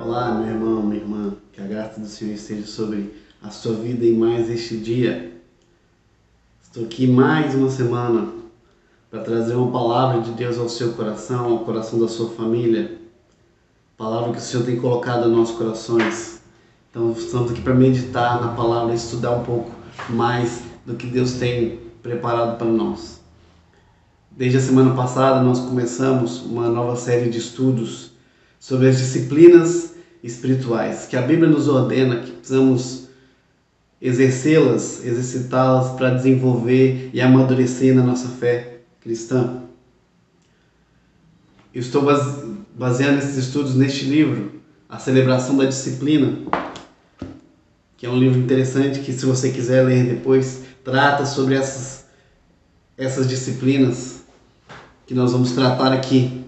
Olá, meu irmão, minha irmã, que a graça do Senhor esteja sobre a sua vida em mais este dia. Estou aqui mais uma semana para trazer uma palavra de Deus ao seu coração, ao coração da sua família. Palavra que o Senhor tem colocado nos nossos corações. Então, estamos aqui para meditar na palavra e estudar um pouco mais do que Deus tem preparado para nós. Desde a semana passada, nós começamos uma nova série de estudos sobre as disciplinas espirituais, que a Bíblia nos ordena que precisamos exercê-las, exercitá-las para desenvolver e amadurecer na nossa fé cristã. Eu estou baseando esses estudos neste livro, A Celebração da Disciplina, que é um livro interessante que, se você quiser ler depois, trata sobre essas disciplinas que nós vamos tratar aqui,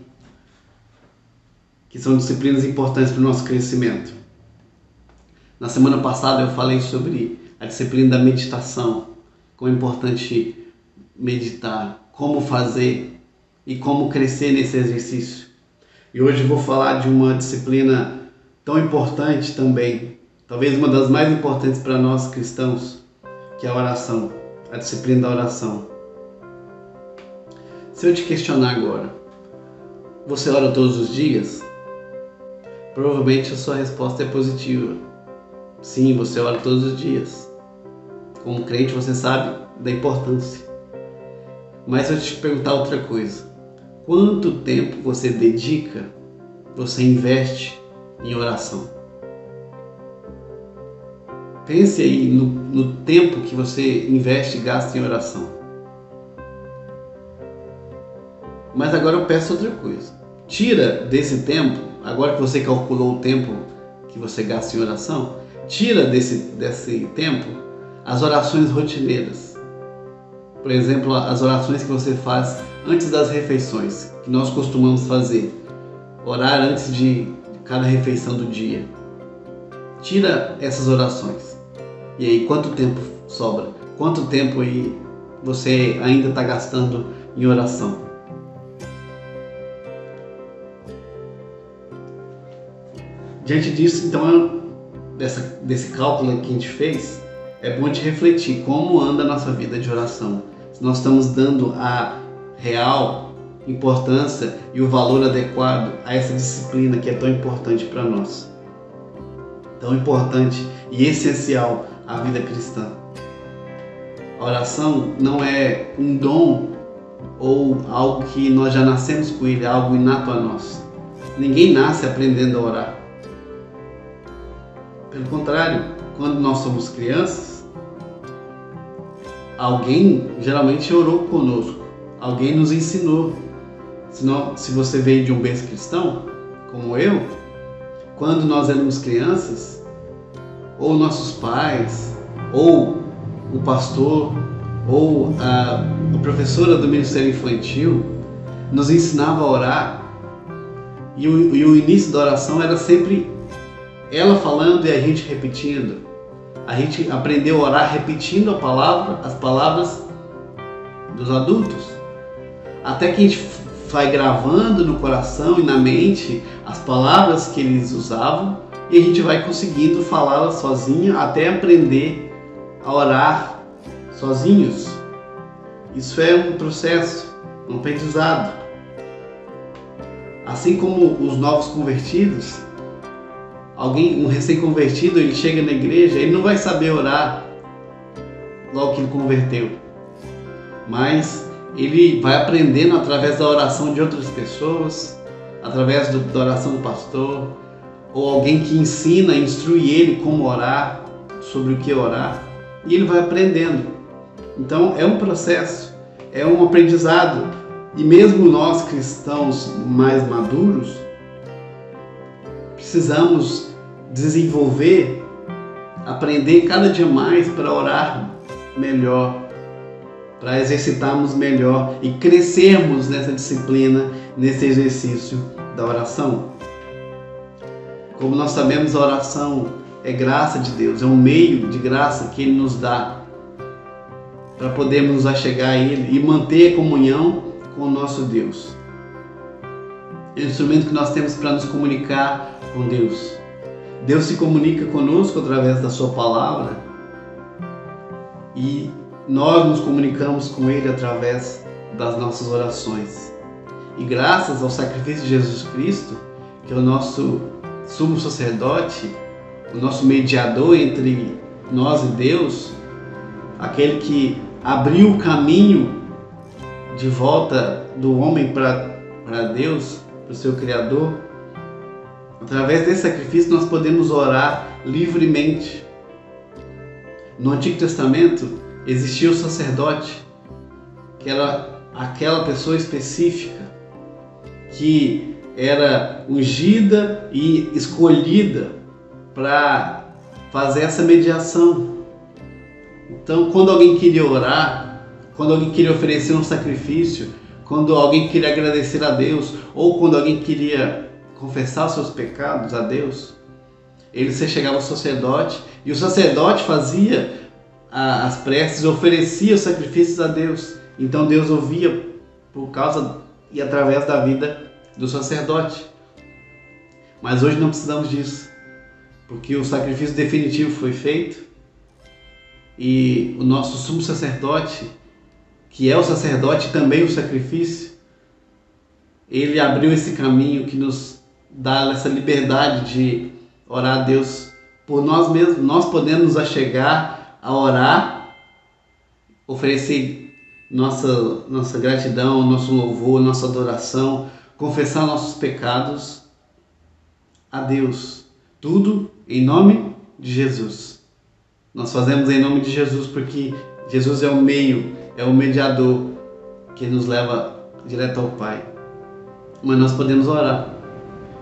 que são disciplinas importantes para o nosso crescimento. Na semana passada eu falei sobre a disciplina da meditação, como é importante meditar, como fazer e como crescer nesse exercício. E hoje eu vou falar de uma disciplina tão importante também, talvez uma das mais importantes para nós cristãos, que é a oração, a disciplina da oração. Se eu te questionar agora, você ora todos os dias? Provavelmente a sua resposta é positiva. Sim, você ora todos os dias. Como crente, você sabe da importância. Mas eu te perguntar outra coisa. Quanto tempo você dedica, você investe em oração? Pense aí no tempo que você investe e gasta em oração. Mas agora eu peço outra coisa. Tira desse tempo, agora que você calculou o tempo que você gasta em oração, tira desse tempo as orações rotineiras. Por exemplo, as orações que você faz antes das refeições, que nós costumamos fazer. Orar antes de cada refeição do dia. Tira essas orações. E aí, quanto tempo sobra? Quanto tempo aí você ainda está gastando em oração? Diante disso, então, desse cálculo que a gente fez, é bom de refletir como anda a nossa vida de oração. Se nós estamos dando a real importância e o valor adequado a essa disciplina que é tão importante para nós. Tão importante e essencial à vida cristã. A oração não é um dom ou algo que nós já nascemos com ele, é algo inato a nós. Ninguém nasce aprendendo a orar. Pelo contrário, quando nós somos crianças, alguém geralmente orou conosco, alguém nos ensinou. Se você veio de um berço cristão, como eu, quando nós éramos crianças, ou nossos pais, ou o pastor, ou a professora do Ministério Infantil, nos ensinava a orar, e o início da oração era sempre ela falando e a gente repetindo. A gente aprendeu a orar repetindo as palavras dos adultos. Até que a gente vai gravando no coração e na mente as palavras que eles usavam e a gente vai conseguindo falá-las sozinho até aprender a orar sozinhos. Isso é um processo, um aprendizado. Assim como os novos convertidos, um recém-convertido, ele chega na igreja, ele não vai saber orar logo que ele converteu. Mas ele vai aprendendo através da oração de outras pessoas, através da oração do pastor, ou alguém que ensina, instrui ele como orar, sobre o que orar, e ele vai aprendendo. Então é um processo, é um aprendizado. E mesmo nós cristãos mais maduros, precisamos desenvolver, aprender cada dia mais para orar melhor, para exercitarmos melhor e crescermos nessa disciplina, nesse exercício da oração. Como nós sabemos, a oração é graça de Deus, é um meio de graça que Ele nos dá para podermos nos achegar a Ele e manter a comunhão com o nosso Deus. É um instrumento que nós temos para nos comunicar com Deus. Deus se comunica conosco através da sua palavra e nós nos comunicamos com Ele através das nossas orações. E graças ao sacrifício de Jesus Cristo, que é o nosso sumo sacerdote, o nosso mediador entre nós e Deus, aquele que abriu o caminho de volta do homem para Deus, para o seu Criador, através desse sacrifício nós podemos orar livremente. No Antigo Testamento existia o sacerdote, que era aquela pessoa específica que era ungida e escolhida para fazer essa mediação. Então, quando alguém queria orar, quando alguém queria oferecer um sacrifício, quando alguém queria agradecer a Deus, ou quando alguém queria confessar os seus pecados a Deus, ele se chegava ao sacerdote e o sacerdote fazia as preces, oferecia os sacrifícios a Deus. Então Deus ouvia por causa e através da vida do sacerdote. Mas hoje não precisamos disso, porque o sacrifício definitivo foi feito e o nosso sumo sacerdote, que é o sacerdote e também o sacrifício, ele abriu esse caminho que nos dá essa liberdade de orar a Deus por nós mesmos. Nós podemos nos achegar a orar, oferecer nossa gratidão, nosso louvor, nossa adoração, confessar nossos pecados a Deus. Tudo em nome de Jesus. Nós fazemos em nome de Jesus porque Jesus é o meio, é o mediador que nos leva direto ao Pai. Mas nós podemos orar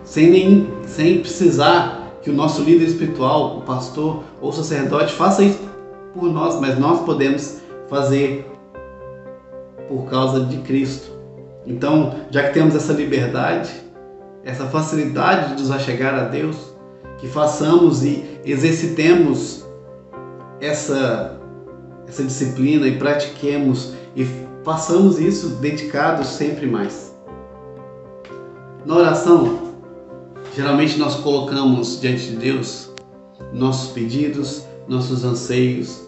sem precisar que o nosso líder espiritual, o pastor ou o sacerdote faça isso por nós, mas nós podemos fazer por causa de Cristo. Então, já que temos essa liberdade, essa facilidade de nos achegar a Deus, que façamos e exercitemos essa disciplina e pratiquemos e façamos isso dedicados sempre mais. Na oração, geralmente nós colocamos diante de Deus nossos pedidos, nossos anseios,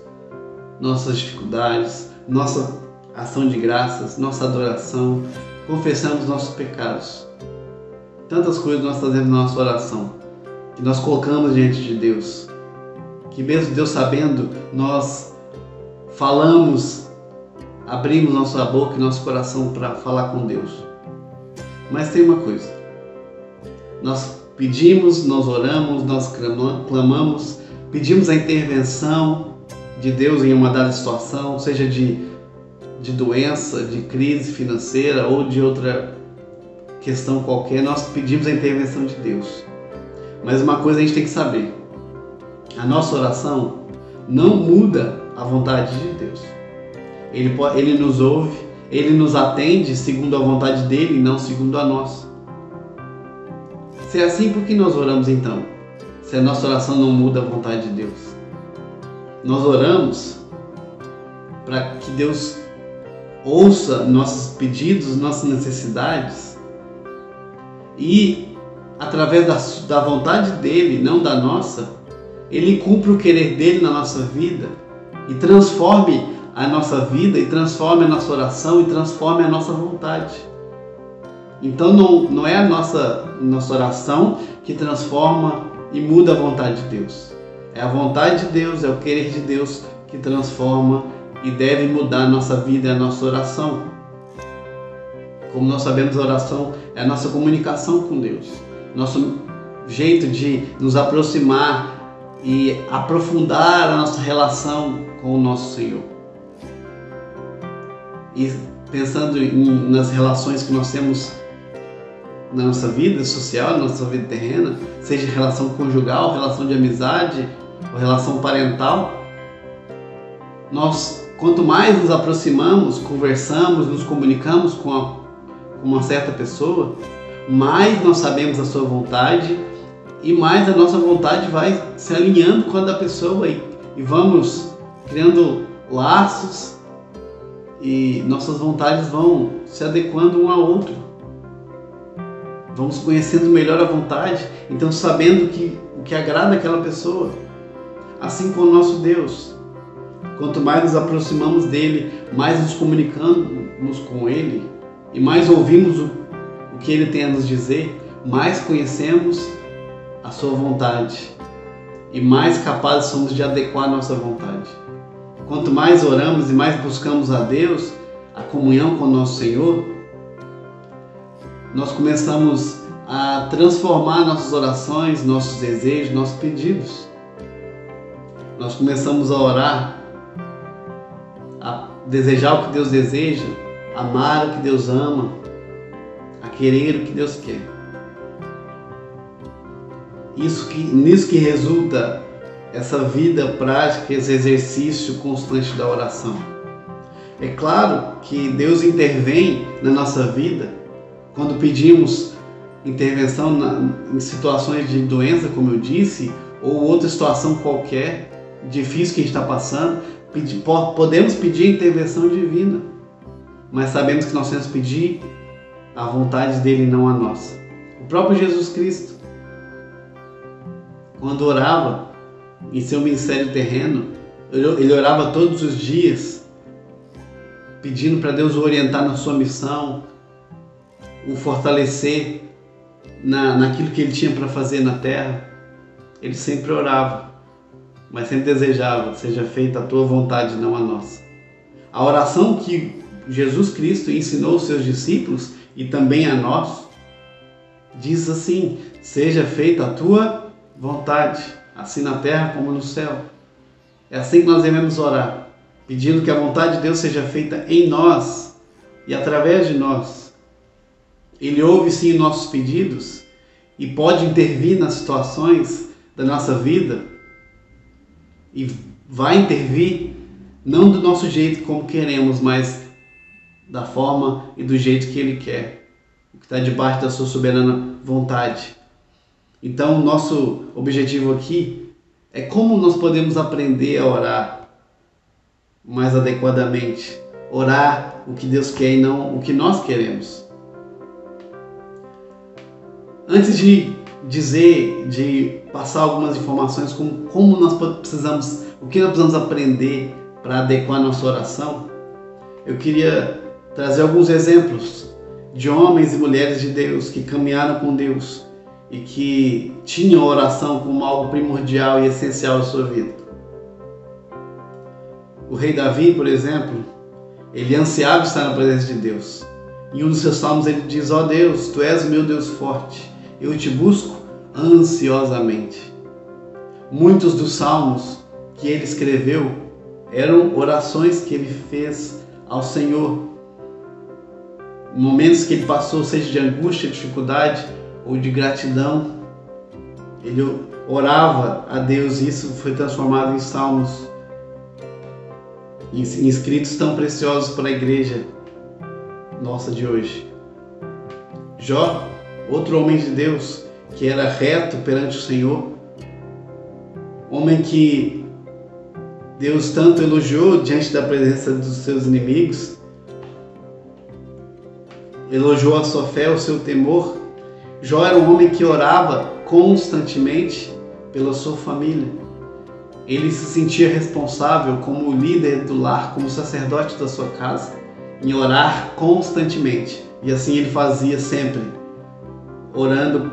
nossas dificuldades, nossa ação de graças, nossa adoração, confessamos nossos pecados. Tantas coisas nós fazemos na nossa oração, que nós colocamos diante de Deus, que mesmo Deus sabendo, nós falamos, abrimos nossa boca e nosso coração para falar com Deus. Mas tem uma coisa, nós pedimos, nós oramos, nós clamamos, pedimos a intervenção de Deus em uma dada situação, seja de doença, de crise financeira ou de outra questão qualquer, nós pedimos a intervenção de Deus. Mas uma coisa a gente tem que saber, a nossa oração não muda a vontade de Deus. Ele nos ouve, Ele nos atende segundo a vontade dEle e não segundo a nossa. Se é assim, por que nós oramos então? Se a nossa oração não muda a vontade de Deus. Nós oramos para que Deus ouça nossos pedidos, nossas necessidades e, através da vontade dEle, não da nossa, Ele cumpre o querer dEle na nossa vida e transforme a nossa vida, e transforme a nossa oração, e transforme a nossa vontade. Então não é a nossa oração que transforma e muda a vontade de Deus. É a vontade de Deus, é o querer de Deus que transforma e deve mudar a nossa vida e a nossa oração. Como nós sabemos, a oração é a nossa comunicação com Deus, nosso jeito de nos aproximar e aprofundar a nossa relação com o nosso Senhor. E pensando nas relações que nós temos na nossa vida social, na nossa vida terrena, seja relação conjugal, relação de amizade ou relação parental, nós, quanto mais nos aproximamos, conversamos, nos comunicamos com uma certa pessoa, mais nós sabemos a sua vontade e mais a nossa vontade vai se alinhando com a da pessoa e vamos criando laços e nossas vontades vão se adequando um ao outro. vamos conhecendo melhor a vontade, então sabendo o que agrada aquela pessoa. Assim com o nosso Deus. Quanto mais nos aproximamos dele, mais nos comunicamos com ele e mais ouvimos o que ele tem a nos dizer, mais conhecemos a sua vontade e mais capazes somos de adequar a nossa vontade. Quanto mais oramos e mais buscamos a Deus, a comunhão com o nosso Senhor, nós começamos a transformar nossas orações, nossos desejos, nossos pedidos. Nós começamos a orar, a desejar o que Deus deseja, amar o que Deus ama, a querer o que Deus quer. Nisso que resulta essa vida prática, esse exercício constante da oração. É claro que Deus intervém na nossa vida quando pedimos intervenção em situações de doença, como eu disse, ou outra situação qualquer difícil que a gente está passando. Podemos pedir intervenção divina, mas sabemos que nós temos que pedir a vontade dele e não a nossa. O próprio Jesus Cristo, quando orava em seu ministério terreno, ele orava todos os dias, pedindo para Deus o orientar na sua missão, o fortalecer naquilo que ele tinha para fazer na terra. Ele sempre orava, mas sempre desejava: seja feita a tua vontade, não a nossa. A oração que Jesus Cristo ensinou aos seus discípulos e também a nós, diz assim: seja feita a tua vontade, assim na terra como no céu. É assim que nós devemos orar, pedindo que a vontade de Deus seja feita em nós e através de nós. Ele ouve sim nossos pedidos e pode intervir nas situações da nossa vida e vai intervir não do nosso jeito como queremos, mas da forma e do jeito que Ele quer, o que está debaixo da sua soberana vontade. Então, o nosso objetivo aqui é como nós podemos aprender a orar mais adequadamente, orar o que Deus quer e não o que nós queremos. Antes de passar algumas informações como nós precisamos, o que nós precisamos aprender para adequar nossa oração, eu queria trazer alguns exemplos de homens e mulheres de Deus que caminharam com Deus e que tinham a oração como algo primordial e essencial à sua vida. O rei Davi, por exemplo, ele ansiava estar na presença de Deus. Em um dos seus salmos ele diz: ó Deus, Tu és o meu Deus forte, eu te busco ansiosamente. Muitos dos salmos que ele escreveu eram orações que ele fez ao Senhor. Momentos que ele passou, seja de angústia, dificuldade ou de gratidão, ele orava a Deus e isso foi transformado em salmos, em escritos tão preciosos para a igreja nossa de hoje. Jó, outro homem de Deus que era reto perante o Senhor, homem que Deus tanto elogiou diante da presença dos seus inimigos, elogiou a sua fé, o seu temor. Jó era um homem que orava constantemente pela sua família. Ele se sentia responsável como líder do lar, como sacerdote da sua casa, em orar constantemente. E assim ele fazia sempre, orando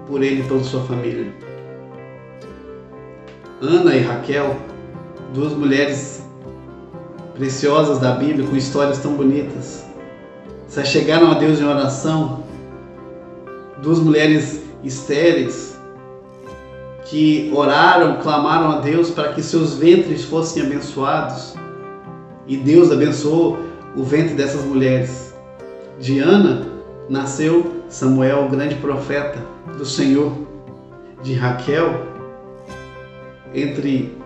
por ele e pela sua família. Ana e Raquel, duas mulheres preciosas da Bíblia, com histórias tão bonitas, se chegaram a Deus em oração. Duas mulheres estéreis que oraram, clamaram a Deus para que seus ventres fossem abençoados. E Deus abençoou o ventre dessas mulheres. De Ana nasceu Samuel, o grande profeta do Senhor. De Raquel, entre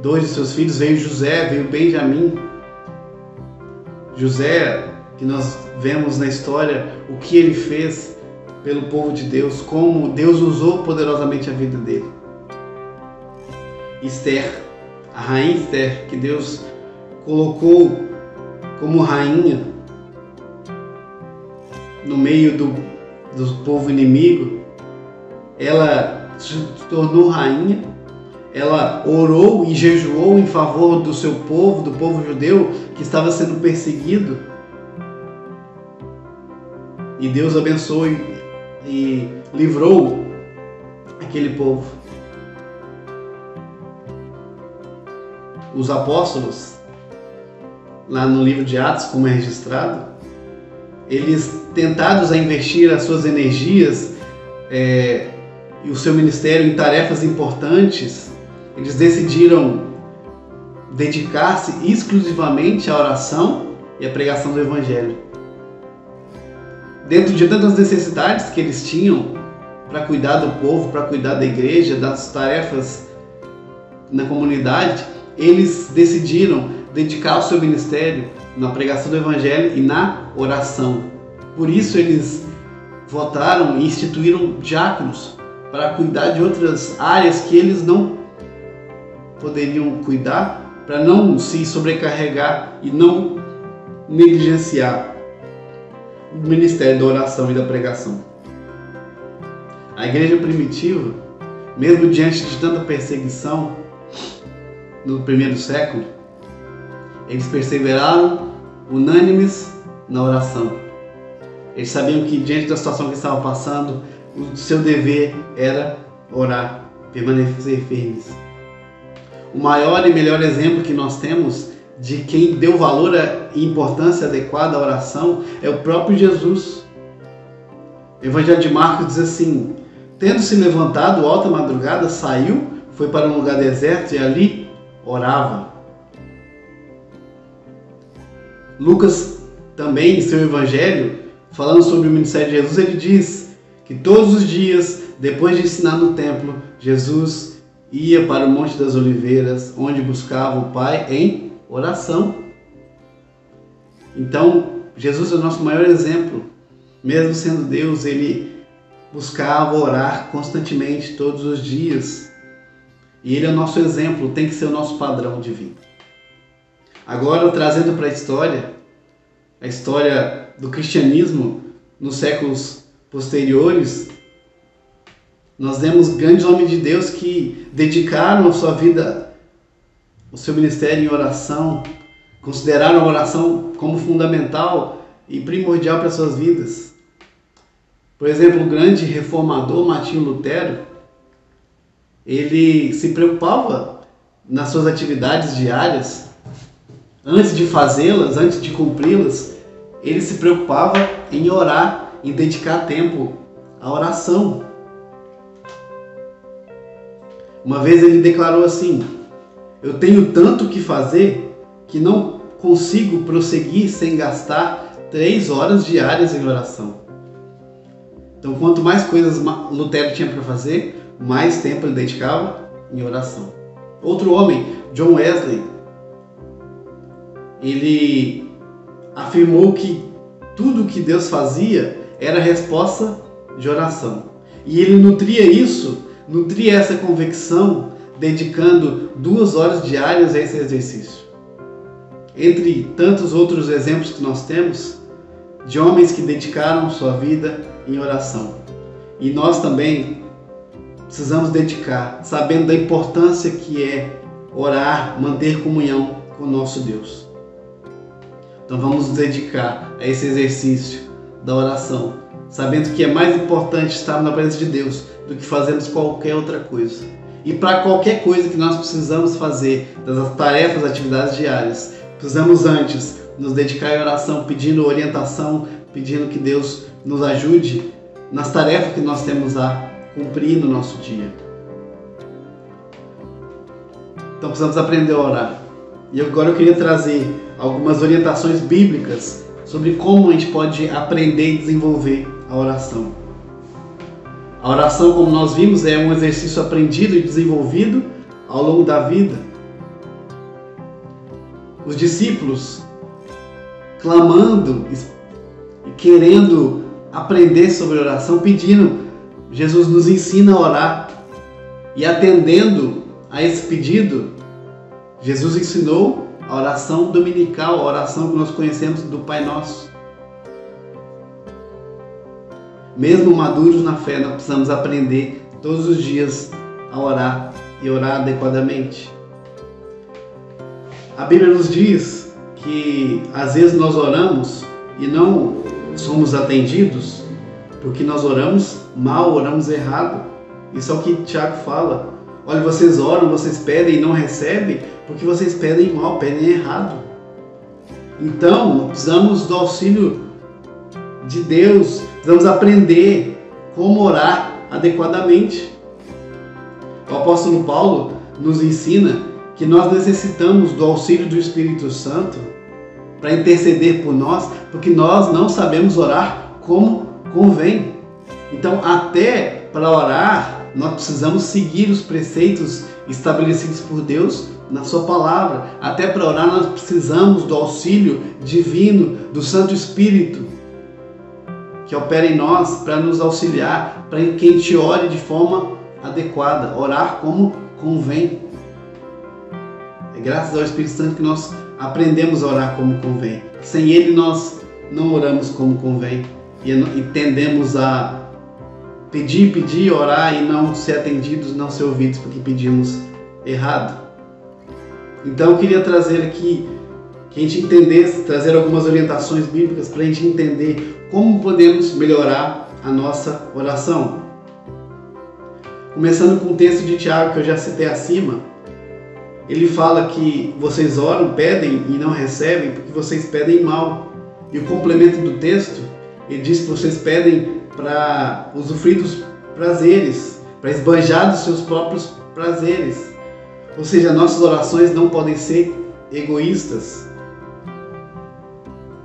dois de seus filhos, veio José, veio Benjamim. José, que nós vemos na história o que ele fez pelo povo de Deus, como Deus usou poderosamente a vida dele. Esther, a rainha Esther, que Deus colocou como rainha no meio do povo inimigo, ela se tornou rainha, ela orou e jejuou em favor do seu povo, do povo judeu que estava sendo perseguido. E Deus abençoou e livrou aquele povo. Os apóstolos, lá no livro de Atos, como é registrado, eles, tentados a investir as suas energias e o seu ministério em tarefas importantes, eles decidiram dedicar-se exclusivamente à oração e à pregação do Evangelho. Dentro de tantas necessidades que eles tinham para cuidar do povo, para cuidar da igreja, das tarefas na comunidade, eles decidiram dedicar o seu ministério na pregação do Evangelho e na oração. Por isso eles votaram e instituíram diáconos para cuidar de outras áreas que eles não poderiam cuidar, para não se sobrecarregar e não negligenciar o ministério da oração e da pregação. A igreja primitiva, mesmo diante de tanta perseguição no primeiro século, eles perseveraram unânimes na oração. Eles sabiam que diante da situação que estavam passando, o seu dever era orar, permanecer firmes. O maior e melhor exemplo que nós temos de quem deu valor e importância adequada à oração é o próprio Jesus. O Evangelho de Marcos diz assim: tendo se levantado alta madrugada, saiu, foi para um lugar deserto e ali orava. Lucas também, em seu Evangelho, falando sobre o ministério de Jesus, ele diz que todos os dias, depois de ensinar no templo, Jesus ia para o Monte das Oliveiras, onde buscava o Pai em oração. Então, Jesus é o nosso maior exemplo. Mesmo sendo Deus, ele buscava orar constantemente, todos os dias. E ele é o nosso exemplo, tem que ser o nosso padrão de vida. Agora, trazendo para a história do cristianismo nos séculos posteriores, nós vemos grandes homens de Deus que dedicaram a sua vida, o seu ministério em oração, consideraram a oração como fundamental e primordial para suas vidas. Por exemplo, o grande reformador Martinho Lutero, ele se preocupava nas suas atividades diárias, antes de fazê-las, antes de cumpri-las, ele se preocupava em orar, em dedicar tempo à oração. Uma vez ele declarou assim: eu tenho tanto que fazer que não consigo prosseguir sem gastar 3 horas diárias em oração. Então, quanto mais coisas Lutero tinha para fazer, mais tempo ele dedicava em oração. Outro homem, John Wesley, ele afirmou que tudo que Deus fazia era resposta de oração. E ele nutria essa convicção, dedicando 2 horas diárias a esse exercício. Entre tantos outros exemplos que nós temos, de homens que dedicaram sua vida em oração. E nós também precisamos dedicar, sabendo da importância que é orar, manter comunhão com o nosso Deus. Então vamos nos dedicar a esse exercício da oração, sabendo que é mais importante estar na presença de Deus do que fazermos qualquer outra coisa. E para qualquer coisa que nós precisamos fazer, das tarefas, atividades diárias, precisamos antes nos dedicar à oração, pedindo orientação, pedindo que Deus nos ajude nas tarefas que nós temos a cumprir no nosso dia. Então precisamos aprender a orar. E agora eu queria trazer algumas orientações bíblicas sobre como a gente pode aprender e desenvolver a oração. A oração, como nós vimos, é um exercício aprendido e desenvolvido ao longo da vida. Os discípulos, clamando e querendo aprender sobre oração, pedindo: Jesus nos ensina a orar. E atendendo a esse pedido, Jesus ensinou a oração dominical, a oração que nós conhecemos do Pai Nosso. Mesmo maduros na fé, nós precisamos aprender todos os dias a orar e orar adequadamente. A Bíblia nos diz que às vezes nós oramos e não somos atendidos porque nós oramos mal, oramos errado. Isso é o que Tiago fala. Olha, vocês oram, vocês pedem e não recebem porque vocês pedem mal, pedem errado. Então, precisamos do auxílio de Deus, precisamos aprender como orar adequadamente. O apóstolo Paulo nos ensina que nós necessitamos do auxílio do Espírito Santo para interceder por nós, porque nós não sabemos orar como convém. Então, até para orar, nós precisamos seguir os preceitos estabelecidos por Deus na sua palavra. Até para orar, nós precisamos do auxílio divino do Santo Espírito, que opera em nós para nos auxiliar, para que a gente ore de forma adequada, orar como convém. É graças ao Espírito Santo que nós aprendemos a orar como convém. Sem Ele nós não oramos como convém e tendemos a pedir, orar e não ser atendidos, não ser ouvidos porque pedimos errado. Então eu queria trazer aqui que a gente entendesse, trazer algumas orientações bíblicas para a gente entender como podemos melhorar a nossa oração. Começando com o texto de Tiago que eu já citei acima, ele fala que vocês oram, pedem e não recebem porque vocês pedem mal. E o complemento do texto, ele diz que vocês pedem para usufruir dos prazeres, para esbanjar dos seus próprios prazeres. Ou seja, nossas orações não podem ser egoístas.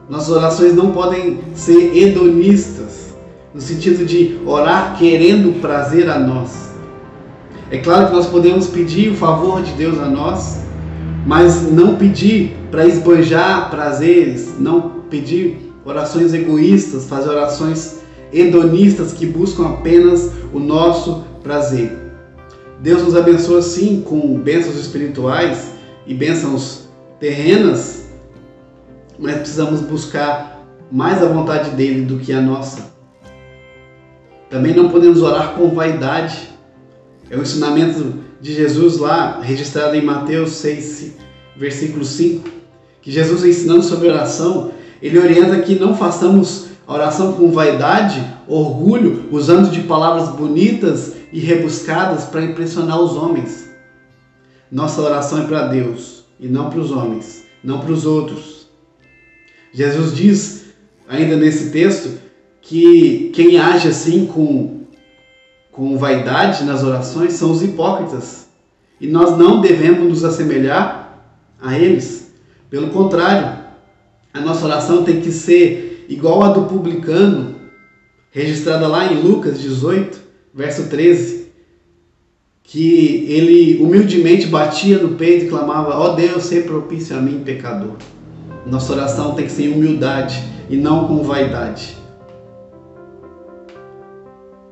Nossas orações não podem ser hedonistas, no sentido de orar querendo prazer a nós. É claro que nós podemos pedir o favor de Deus a nós, mas não pedir para esbanjar prazeres, não pedir orações egoístas, fazer orações hedonistas que buscam apenas o nosso prazer. Deus nos abençoa sim com bênçãos espirituais e bênçãos terrenas, mas precisamos buscar mais a vontade dele do que a nossa. Também não podemos orar com vaidade. É o ensinamento de Jesus lá, registrado em Mateus 6, versículo 5, que Jesus ensinando sobre oração, ele orienta que não façamos a oração com vaidade, orgulho, usando de palavras bonitas e rebuscadas para impressionar os homens. Nossa oração é para Deus e não para os homens, não para os outros. Jesus diz, ainda nesse texto, que quem age assim com vaidade nas orações são os hipócritas. E nós não devemos nos assemelhar a eles. Pelo contrário, a nossa oração tem que ser igual a do publicano, registrada lá em Lucas 18, verso 13, que ele humildemente batia no peito e clamava: ó Deus, sê propício a mim, pecador. Nossa oração tem que ser em humildade e não com vaidade.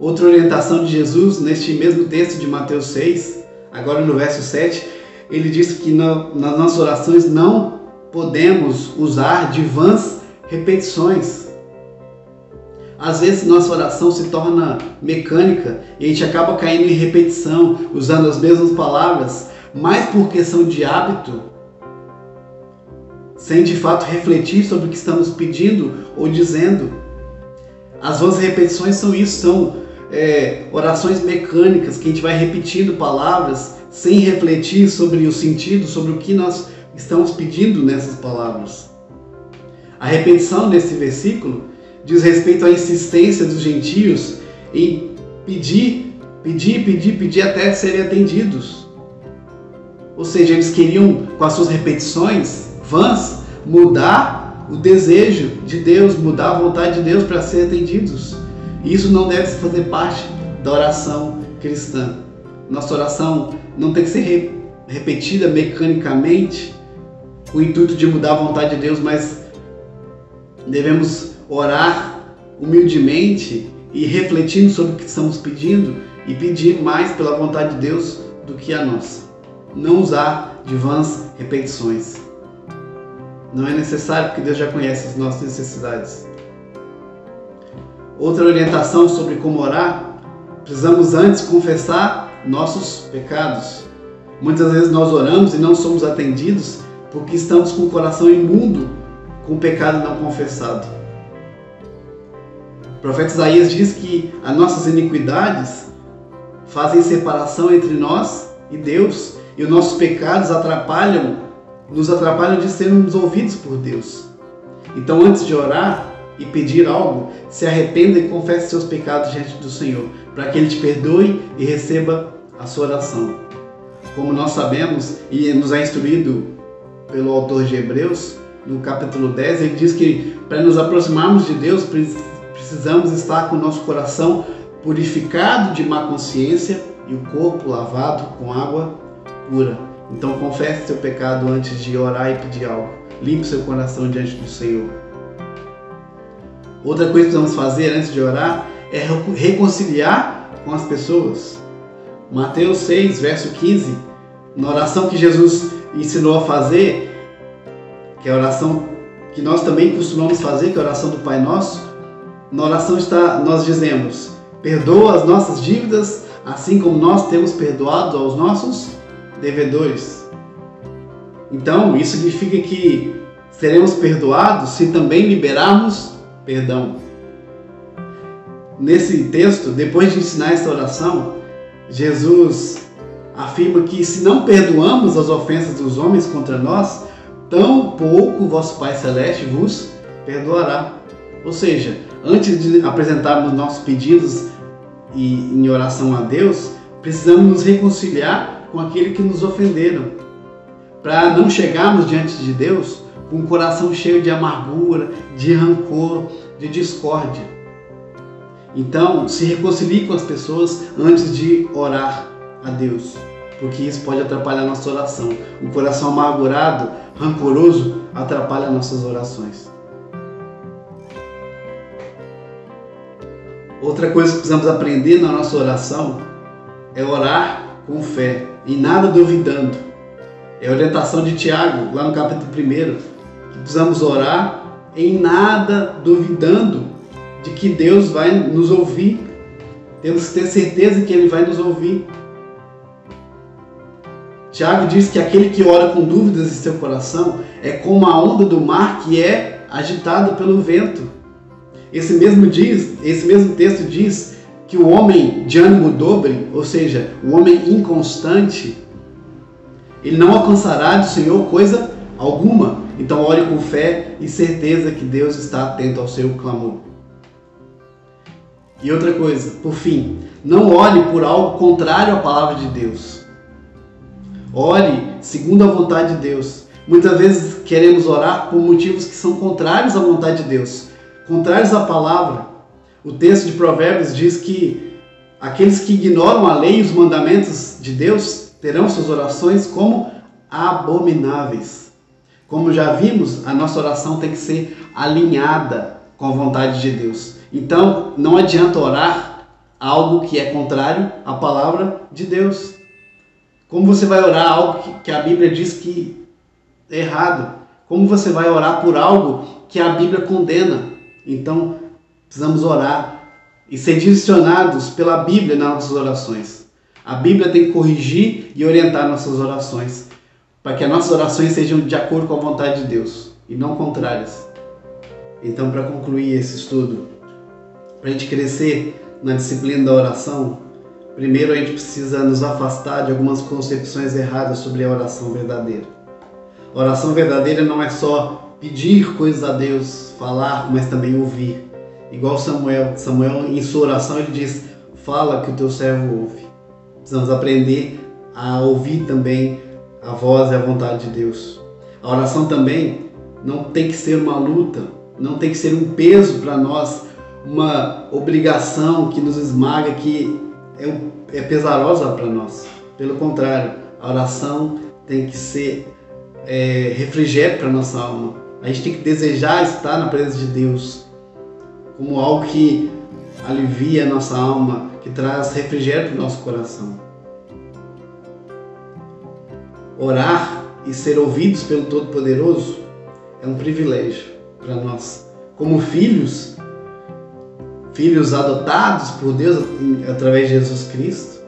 Outra orientação de Jesus, neste mesmo texto de Mateus 6, agora no verso 7, ele disse que nas nossas orações não podemos usar de vãs repetições. Às vezes nossa oração se torna mecânica e a gente acaba caindo em repetição, usando as mesmas palavras, mais por questão de hábito, sem de fato refletir sobre o que estamos pedindo ou dizendo. As vãs repetições são isso, são orações mecânicas, que a gente vai repetindo palavras sem refletir sobre o sentido, sobre o que nós estamos pedindo nessas palavras. A repetição desse versículo diz respeito à insistência dos gentios em pedir até serem atendidos. Ou seja, eles queriam, com as suas repetições vãs, mudar o desejo de Deus, mudar a vontade de Deus para ser atendidos. E isso não deve fazer parte da oração cristã. Nossa oração não tem que ser repetida mecanicamente com o intuito de mudar a vontade de Deus, mas devemos orar humildemente e refletindo sobre o que estamos pedindo e pedir mais pela vontade de Deus do que a nossa. Não usar de vãs repetições. Não é necessário, porque Deus já conhece as nossas necessidades. Outra orientação sobre como orar: precisamos antes confessar nossos pecados. Muitas vezes nós oramos e não somos atendidos porque estamos com o coração imundo, com o pecado não confessado. O profeta Isaías diz que as nossas iniquidades fazem separação entre nós e Deus, e os nossos pecados nos atrapalham de sermos ouvidos por Deus. Então, antes de orar e pedir algo, se arrependa e confesse seus pecados diante do Senhor, para que Ele te perdoe e receba a sua oração. Como nós sabemos, e nos é instruído pelo autor de Hebreus, no capítulo 10, ele diz que para nos aproximarmos de Deus, precisamos estar com o nosso coração purificado de má consciência e o corpo lavado com água pura. Então confesse seu pecado antes de orar e pedir algo. Limpe seu coração diante do Senhor. Outra coisa que precisamos fazer antes de orar é reconciliar com as pessoas. Mateus 6, verso 15, na oração que Jesus ensinou a fazer, que é a oração que nós também costumamos fazer, que é a oração do Pai Nosso, na oração nós dizemos: perdoa as nossas dívidas, assim como nós temos perdoado aos nossos devedores. Então, isso significa que seremos perdoados se também liberarmos perdão. Nesse texto, depois de ensinar esta oração, Jesus afirma que se não perdoamos as ofensas dos homens contra nós, tão pouco vosso Pai Celeste vos perdoará. Ou seja, antes de apresentarmos nossos pedidos em oração a Deus, precisamos nos reconciliar com aquele que nos ofenderam, para não chegarmos diante de Deus com um coração cheio de amargura, de rancor, de discórdia. Então, se reconcilie com as pessoas antes de orar a Deus, porque isso pode atrapalhar a nossa oração. Um coração amargurado, rancoroso, atrapalha nossas orações. Outra coisa que precisamos aprender na nossa oração é orar com fé, e nada duvidando. É a orientação de Tiago, lá no capítulo 1, que precisamos orar em nada duvidando de que Deus vai nos ouvir. Temos que ter certeza que Ele vai nos ouvir. Tiago diz que aquele que ora com dúvidas em seu coração é como a onda do mar que é agitada pelo vento. Esse mesmo texto diz que o homem de ânimo dobre, ou seja, o homem inconstante, ele não alcançará do Senhor coisa alguma. Então ore com fé e certeza que Deus está atento ao seu clamor. E outra coisa, por fim, não ore por algo contrário à palavra de Deus. Ore segundo a vontade de Deus. Muitas vezes queremos orar por motivos que são contrários à vontade de Deus, contrários à palavra. O texto de Provérbios diz que aqueles que ignoram a lei e os mandamentos de Deus terão suas orações como abomináveis. Como já vimos, a nossa oração tem que ser alinhada com a vontade de Deus. Então, não adianta orar algo que é contrário à palavra de Deus. Como você vai orar algo que a Bíblia diz que é errado? Como você vai orar por algo que a Bíblia condena? Então, precisamos orar e ser direcionados pela Bíblia nas nossas orações. A Bíblia tem que corrigir e orientar nossas orações, para que as nossas orações sejam de acordo com a vontade de Deus e não contrárias. Então, para concluir esse estudo, para a gente crescer na disciplina da oração, primeiro a gente precisa nos afastar de algumas concepções erradas sobre a oração verdadeira. A oração verdadeira não é só pedir coisas a Deus, falar, mas também ouvir. Igual Samuel, em sua oração, ele diz: fala que o teu servo ouve. Precisamos aprender a ouvir também a voz e a vontade de Deus. A oração também não tem que ser uma luta, não tem que ser um peso para nós, uma obrigação que nos esmaga, que é pesarosa para nós. Pelo contrário, a oração tem que ser refrigério para a nossa alma. A gente tem que desejar estar na presença de Deus como algo que alivia a nossa alma, que traz refrigério para o nosso coração. Orar e ser ouvidos pelo Todo-Poderoso é um privilégio para nós. Como filhos, filhos adotados por Deus através de Jesus Cristo,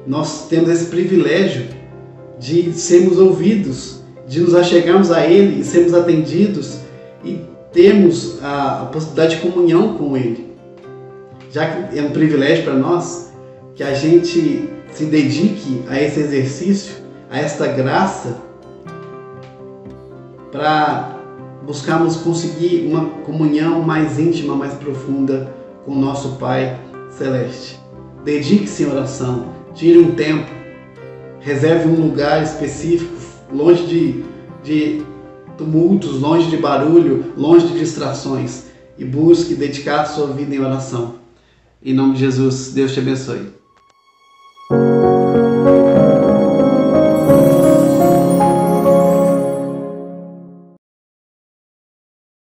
nós temos esse privilégio de sermos ouvidos, de nos achegarmos a Ele e sermos atendidos e termos a possibilidade de comunhão com Ele. Já que é um privilégio para nós, que a gente se dedique a esse exercício, a esta graça, para buscarmos conseguir uma comunhão mais íntima, mais profunda com o nosso Pai Celeste. Dedique-se em oração, tire um tempo, reserve um lugar específico, longe de tumultos, longe de barulho, longe de distrações, e busque dedicar a sua vida em oração. Em nome de Jesus, Deus te abençoe.